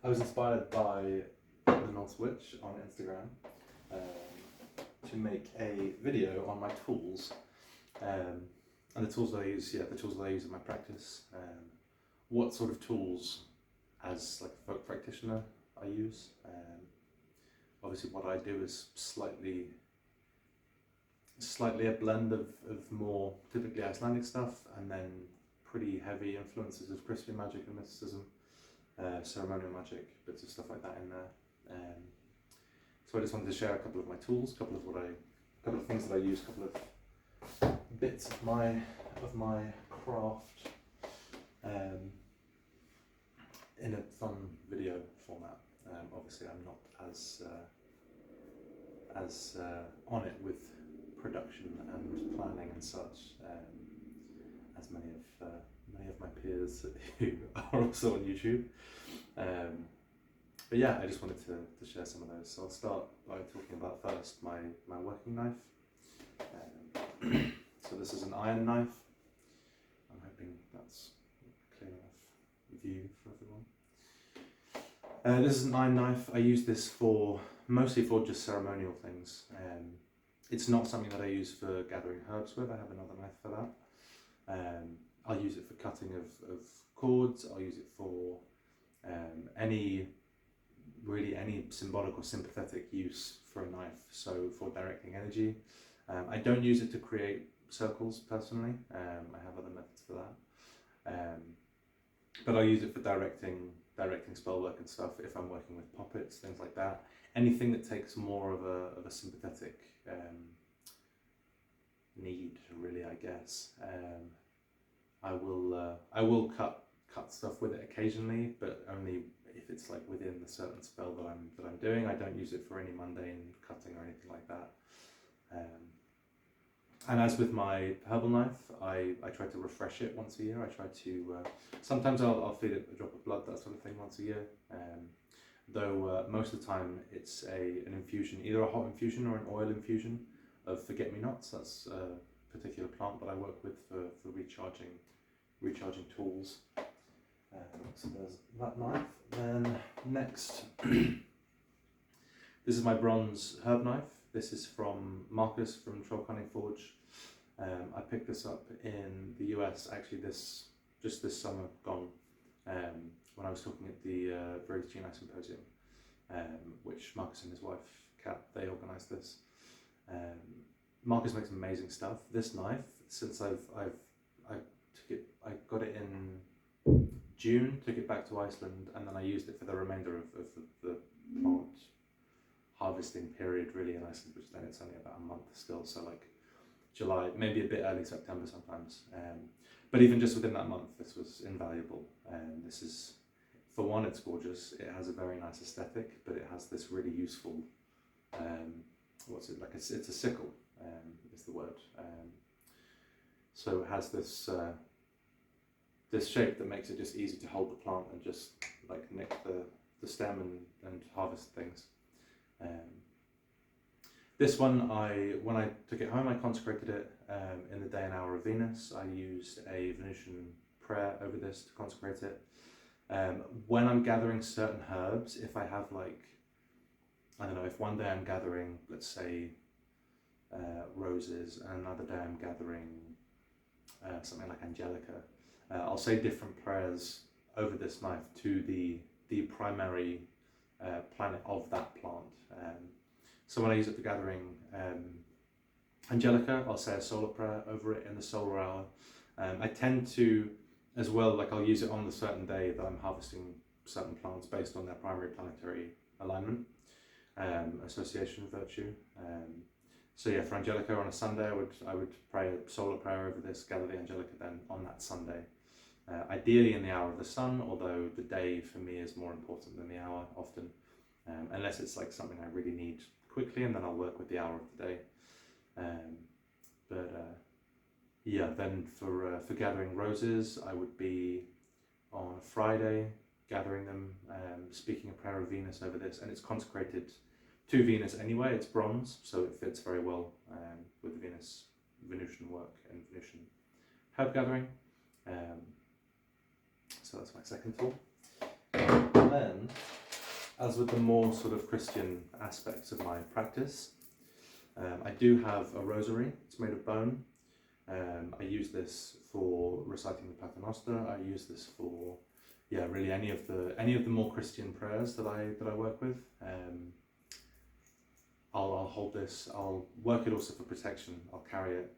I was inspired by the Norse Witch on Instagram to make a video on my tools, and the tools that I use. Yeah, the tools that I use in my practice. What sort of tools, as like a folk practitioner, I use. Obviously, what I do is slightly a blend of more typically Icelandic stuff, and then pretty heavy influences of Christian magic and mysticism, ceremonial magic, bits of stuff like that in there. So I just wanted to share a couple of my tools, a couple of things that I use, a couple of bits of my craft in a fun video format. Obviously, I'm not as on it with production and planning and such as many of my peers who are also on YouTube. But yeah, I just wanted to share some of those. So I'll start by talking about first my working knife. So this is an iron knife. I'm hoping that's a clear enough view for everyone. This is an iron knife. I use this mostly for just ceremonial things. It's not something that I use for gathering herbs with. I have another knife for that. I'll use it for cutting of cords. I'll use it for any symbolic or sympathetic use for a knife. So for directing energy. I don't use it to create circles personally. I have other methods for that. But I'll use it for directing spell work and stuff if I'm working with puppets, things like that. Anything that takes more of a sympathetic need, really, I guess. I will cut stuff with it occasionally, but only if it's like within the certain spell that I'm doing. I don't use it for any mundane cutting or anything like that. And as with my herbal knife, I try to refresh it once a year. I try to sometimes I'll feed it a drop of blood, that sort of thing, once a year. Though most of the time it's an infusion, either a hot infusion or an oil infusion of forget-me-nots. That's a particular plant that I work with for recharging tools. So there's that knife. Then next, this is my bronze herb knife. This is from Marcus from Trollcunning Forge. I picked this up in the US actually this summer gone, when I was talking at the Very Genii Symposium, which Marcus and his wife Kat, they organised this. Marcus makes amazing stuff. This knife, since I got it in June, took it back to Iceland, and then I used it for the remainder of the plant harvesting period really in Iceland, which then it's only about a month still, so like July, maybe a bit early September sometimes. But even just within that month, this was invaluable. This is, for one, it's gorgeous. It has a very nice aesthetic, but it has this really useful, it's a sickle, is the word. So it has this shape that makes it just easy to hold the plant and just like nick the stem and harvest things. This one, when I took it home, I consecrated it in the day and hour of Venus. I used a Venusian prayer over this to consecrate it. When I'm gathering certain herbs, if I have if one day I'm gathering, let's say, roses, and another day I'm gathering something like Angelica, I'll say different prayers over this knife to the primary planet of that plant. So when I use it for gathering Angelica, I'll say a solar prayer over it in the solar hour. I tend to, as well, I'll use it on the certain day that I'm harvesting certain plants based on their primary planetary alignment, association, virtue. So yeah, for Angelica on a Sunday, I would pray a solar prayer over this, gather the Angelica then on that Sunday. Ideally in the hour of the sun, although the day for me is more important than the hour often, unless it's like something I really need quickly, and then I'll work with the hour of the day. Yeah, then for gathering roses, I would be on a Friday gathering them, speaking a prayer of Venus over this, and it's consecrated to Venus anyway. It's bronze, so it fits very well with Venusian work and Venusian herb gathering. So that's my second tool. then, as with the more sort of Christian aspects of my practice, I do have a rosary. It's made of bone. I use this for reciting the Paternoster. I use this for, really any of the more Christian prayers that I work with. I'll hold this. I'll work it also for protection. I'll carry it.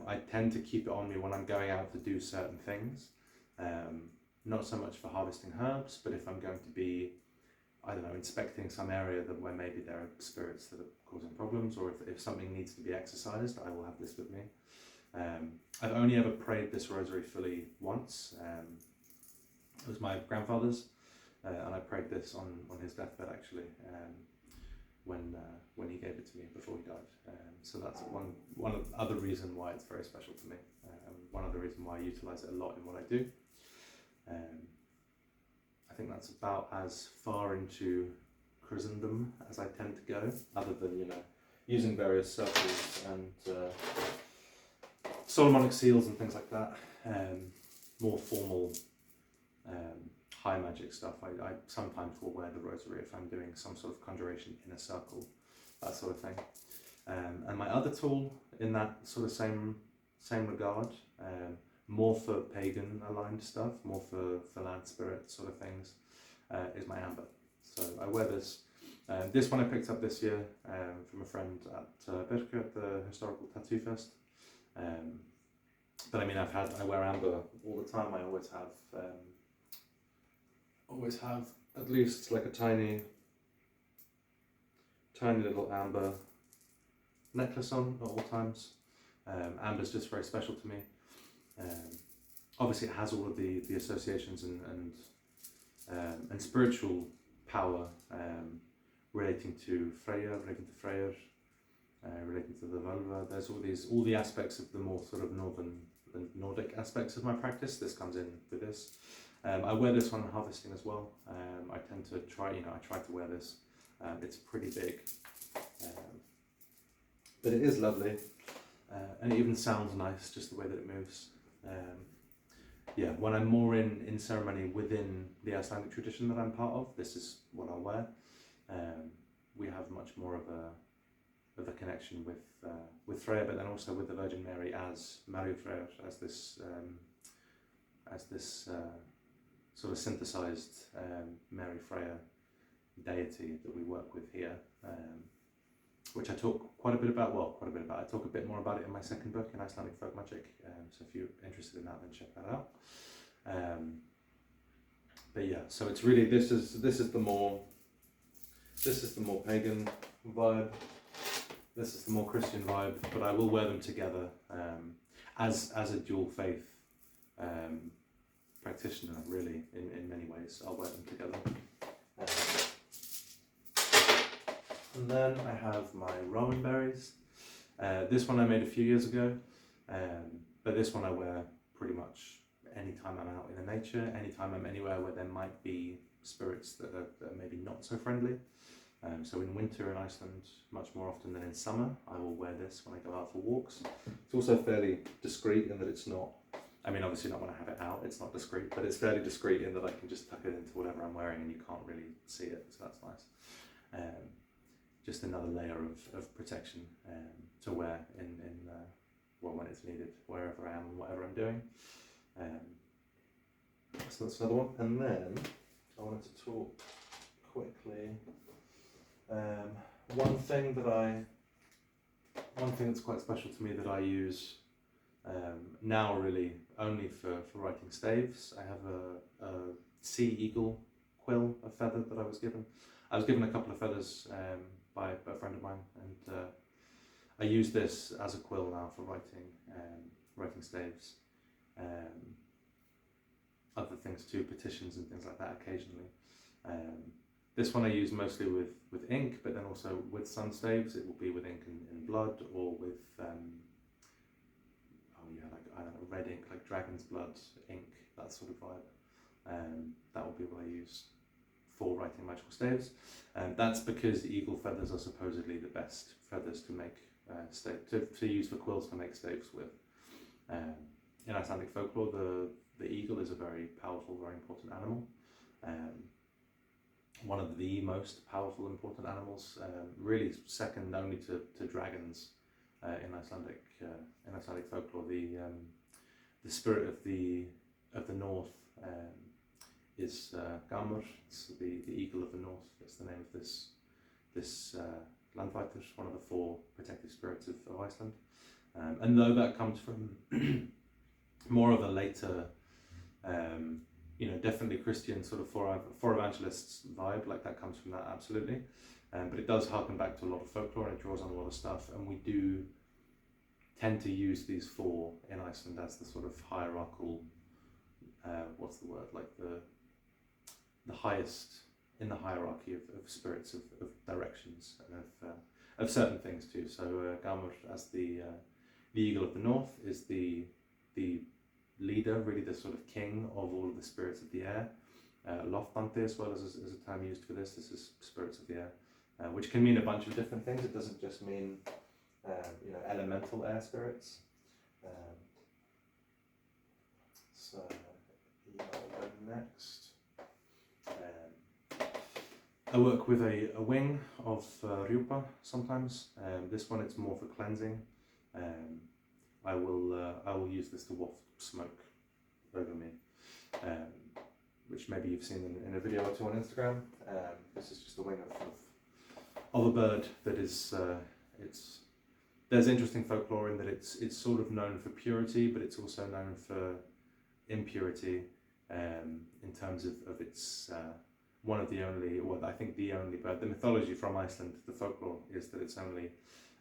I tend to keep it on me when I'm going out to do certain things. Not so much for harvesting herbs, but if I'm going to be, I don't know, inspecting some area where maybe there are spirits that are causing problems, or if something needs to be exorcised, I will have this with me. I've only ever prayed this rosary fully once. It was my grandfather's, and I prayed this on his deathbed actually, when he gave it to me before he died. So that's one other reason why it's very special to me. One other reason why I utilise it a lot in what I do. I think that's about as far into Christendom as I tend to go, other than using various circles and Solomonic seals and things like that. More formal, high magic stuff. I sometimes will wear the rosary if I'm doing some sort of conjuration in a circle, that sort of thing. And my other tool in that sort of same regard, more for pagan aligned stuff, more for land spirit sort of things, is my amber. So I wear this. This one I picked up this year from a friend at Bente at the Historical Tattoo Fest. But I mean, I wear amber all the time. I always have at least like a tiny little amber necklace on at all times. Amber's just very special to me. Obviously it has all of the associations and spiritual power relating to Freyr, relating to the vulva. There's all the aspects of the more sort of Nordic aspects of my practice. This comes in with this. I wear this when I'm harvesting as well. I tend to try to wear this. It's pretty big, but it is lovely, and it even sounds nice just the way that it moves. When I'm more in ceremony within the Icelandic tradition that I'm part of, this is what I'll wear. We have much more of a connection with Freya, but then also with the Virgin Mary as Maria Freya, as this sort of synthesized Mary Freya deity that we work with here, which I talk quite a bit about. I talk a bit more about it in my second book in Icelandic Folk Magic. So if you're interested in that, then check that out. But yeah, so it's really this is the more pagan vibe. This is the more Christian vibe, but I will wear them together as a dual faith practitioner. Really, in many ways, I'll wear them together. And then I have my rowan berries. This one I made a few years ago, but this one I wear pretty much anytime I'm out in the nature, anytime I'm anywhere where there might be spirits that are maybe not so friendly. So in winter in Iceland, much more often than in summer, I will wear this when I go out for walks. It's also fairly discreet in that it's not, I mean obviously not when I have it out, it's not discreet, but it's fairly discreet in that I can just tuck it into whatever I'm wearing and you can't really see it, so that's nice. Just another layer of protection to wear when it's needed, wherever I am and whatever I'm doing. So that's another one. And then I wanted to talk quickly. One thing that's quite special to me that I use now really only for writing staves. I have a sea eagle quill, a feather that I was given. I was given a couple of feathers by a friend of mine, and I use this as a quill now for writing staves. Other things too, petitions and things like that occasionally. This one I use mostly with ink, but then also with some staves it will be with ink in blood, or with red ink, like dragon's blood ink, that sort of vibe. That will be what I use for writing magical staves. That's because eagle feathers are supposedly the best feathers to make to use for quills to make staves with. In Icelandic folklore, the eagle is a very powerful, very important animal. one of the most powerful, important animals, really second only to dragons in Icelandic folklore. The spirit of the north is Gamur. It's the eagle of the north. That's the name of this landvættur, one of the 4 protective spirits of Iceland. And though that comes from more of a later, definitely Christian sort of four evangelists vibe, like that comes from that, absolutely. But it does harken back to a lot of folklore, and it draws on a lot of stuff, and we do tend to use these 4 in Iceland as the sort of hierarchical, what's the word, like the highest in the hierarchy of spirits, of directions, and of certain things too. So Gamur, as the eagle of the north, is the leader, really the sort of king of all of the spirits of the air. Loftandi as well as a term used for this. This is spirits of the air, which can mean a bunch of different things. It doesn't just mean elemental air spirits. So next. I work with a wing of Rjupa sometimes. This one, it's more for cleansing. I will use this to waft smoke over me, which maybe you've seen in a video or 2 on Instagram. This is just a wing of a bird that is there's interesting folklore in that it's sort of known for purity, but it's also known for impurity, in terms of its one of the only, well, I think the only bird. The mythology from Iceland, the folklore, is that it's only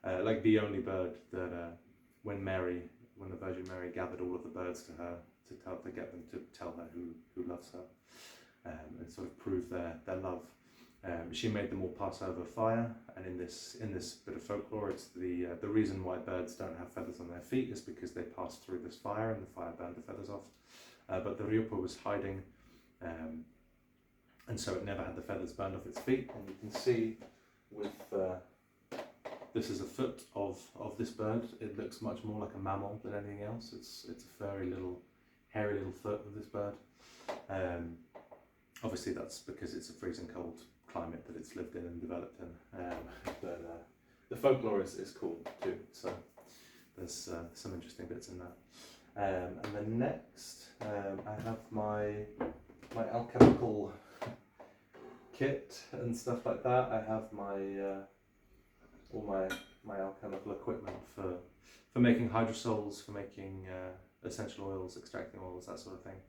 like the only bird that when the Virgin Mary gathered all of the birds to her to get them to tell her who loves her, and sort of prove their love. She made them all pass over fire, and in this bit of folklore, it's the reason why birds don't have feathers on their feet is because they passed through this fire, and the fire burned the feathers off. But the Rjupa was hiding, and so it never had the feathers burned off its feet. And you can see with this is a foot of this bird. It looks much more like a mammal than anything else. It's a furry little, hairy little foot of this bird. Obviously that's because it's a freezing cold climate that it's lived in and developed in. But the folklore is cool too. So there's some interesting bits in that. And then next, I have my alchemical kit and stuff like that. I have all my alchemical equipment for making hydrosols, for making essential oils, extracting oils, that sort of thing.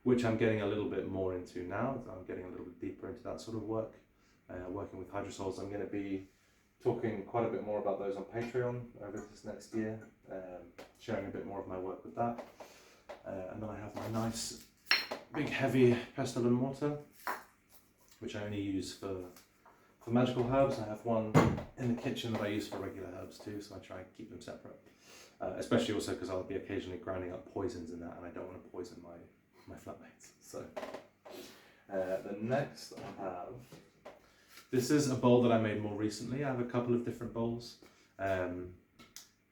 Which I'm getting a little bit more into now. I'm getting a little bit deeper into that sort of work, working with hydrosols. I'm going to be talking quite a bit more about those on Patreon over this next year, sharing a bit more of my work with that. And then I have my nice big heavy pestle and mortar, which I only use for magical herbs. I have one in the kitchen that I use for regular herbs too, so I try and keep them separate. Especially also because I'll be occasionally grinding up poisons in that, and I don't want to poison my flatmates. So the next I have, this is a bowl that I made more recently. I have a couple of different bowls.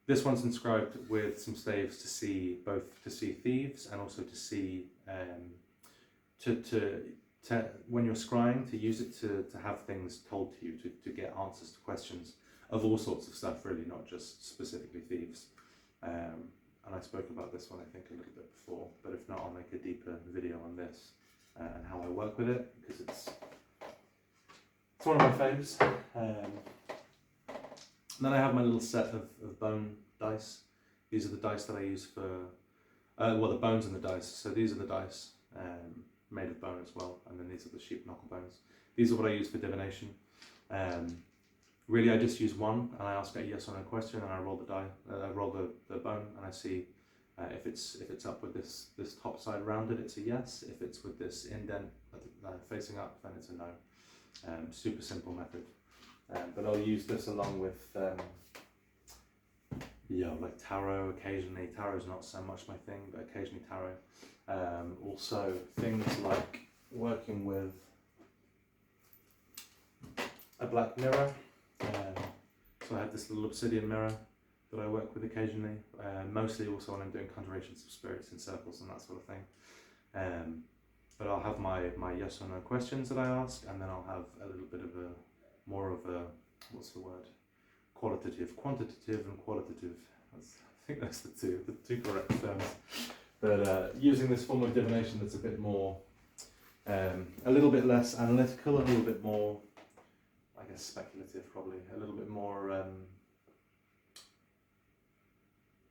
This one's inscribed with some staves to see thieves, and also to see to when you're scrying, to use it to have things told to you, to get answers to questions of all sorts of stuff, really, not just specifically thieves. And I spoke about this one, I think, a little bit before, but if not, I'll make a deeper video on this and how I work with it, because it's one of my faves. Then I have my little set of bone dice. These are the dice that I use for, the bones and the dice. So these are the dice made of bone as well, and then these are the sheep knuckle bones. These are what I use for divination. Really, I just use one, and I ask a yes or no question, and I roll the die. I roll the bone, and I see if it's up with this top side rounded, it's a yes. If it's with this indent facing up, then it's a no. Super simple method, but I'll use this along with like tarot occasionally. Tarot's not so much my thing, but occasionally tarot. Also things like working with a black mirror. So I have this little obsidian mirror that I work with occasionally, mostly also when I'm doing conjurations of spirits in circles and that sort of thing. but I'll have my yes or no questions that I ask, and then I'll have a little bit of more of a, what's the word? Quantitative, and qualitative. I think that's the two correct terms. But using this form of divination that's a bit more, a little bit less analytical, a little bit more, I guess, speculative probably, a little bit more,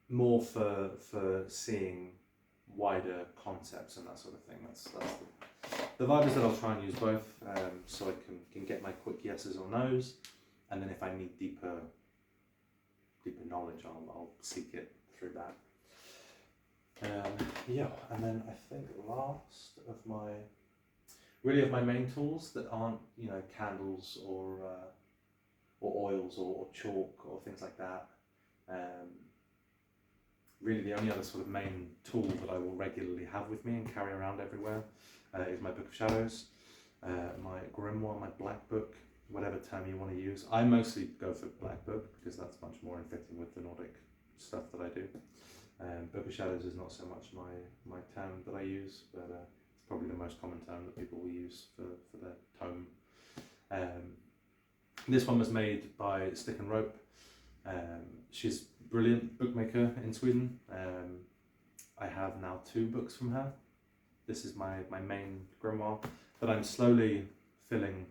more for seeing wider concepts and that sort of thing. That's the vibe is that I'll try and use both, so I can get my quick yeses or nos, and then if I need deeper knowledge, I'll seek it through that. Yeah, and then I think last of my main tools that aren't, you know, candles or oils or chalk or things like that. Really the only other sort of main tool that I will regularly have with me and carry around everywhere is my Book of Shadows, my grimoire, my black book, whatever term you want to use. I mostly go for black book because that's much more in fitting with the Nordic stuff that I do. Book of Shadows is not so much my term that I use, but it's probably the most common term that people will use for their tome. This one was made by Stick and Rope. She's a brilliant bookmaker in Sweden. I have now 2 books from her. This is my main grimoire, but I'm slowly filling.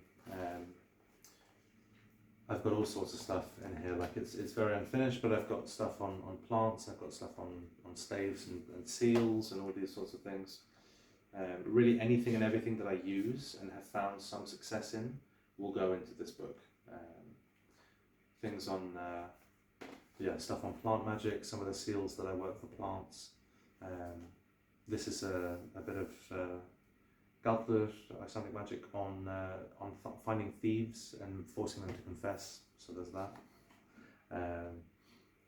I've got all sorts of stuff in here, like it's very unfinished, but I've got stuff on plants, I've got stuff on staves and seals and all these sorts of things. Really anything and everything that I use and have found some success in will go into this book. Things on, stuff on plant magic, some of the seals that I work for plants. This is a bit of Galter, Icelandic magic on finding thieves and forcing them to confess, so there's that.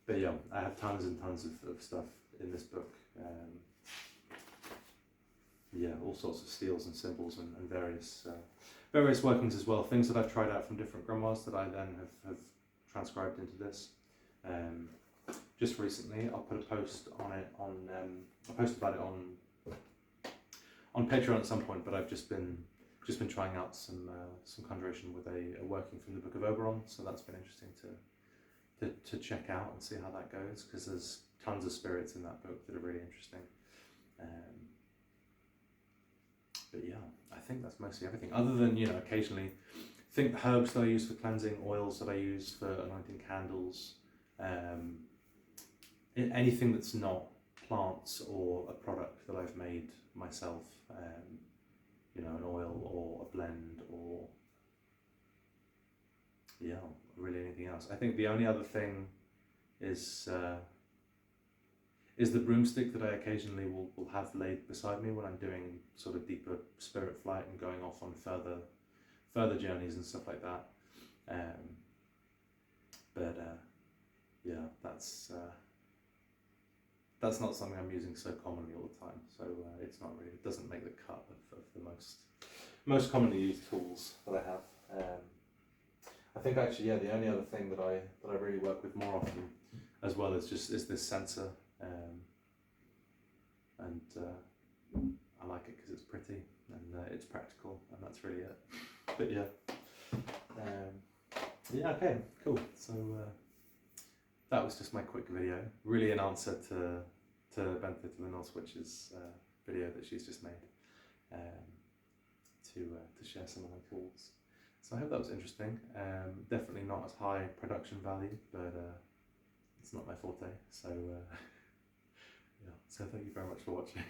But yeah, I have tons and tons of stuff in this book. All sorts of seals and symbols and various workings as well, things that I've tried out from different grimoires that I then have transcribed into this. Just recently, I'll put a post on it I posted about it on Patreon at some point, but I've just been trying out some conjuration with a working from the Book of Oberon, so that's been interesting to check out and see how that goes, because there's tons of spirits in that book that are really interesting. But yeah, I think that's mostly everything, other than, you know, occasionally think herbs that I use for cleansing, oils that I use for anointing candles, anything that's not plants or a product that I've made myself, you know, an oil or a blend or really anything else. I think the only other thing is the broomstick that I occasionally will have laid beside me when I'm doing sort of deeper spirit flight and going off on further journeys and stuff like that. That's not something I'm using so commonly all the time, so it doesn't make the cut of the most commonly used tools that I have. I think actually, the only other thing that I really work with more often as well is this sensor, and I like it because it's pretty and it's practical, and that's really it. But okay, cool. So that was just my quick video, really an answer to Bente, to the Norse Witch's video that she's just made, to share some of my tools. So I hope that was interesting. Definitely not as high production value, but it's not my forte. So so thank you very much for watching.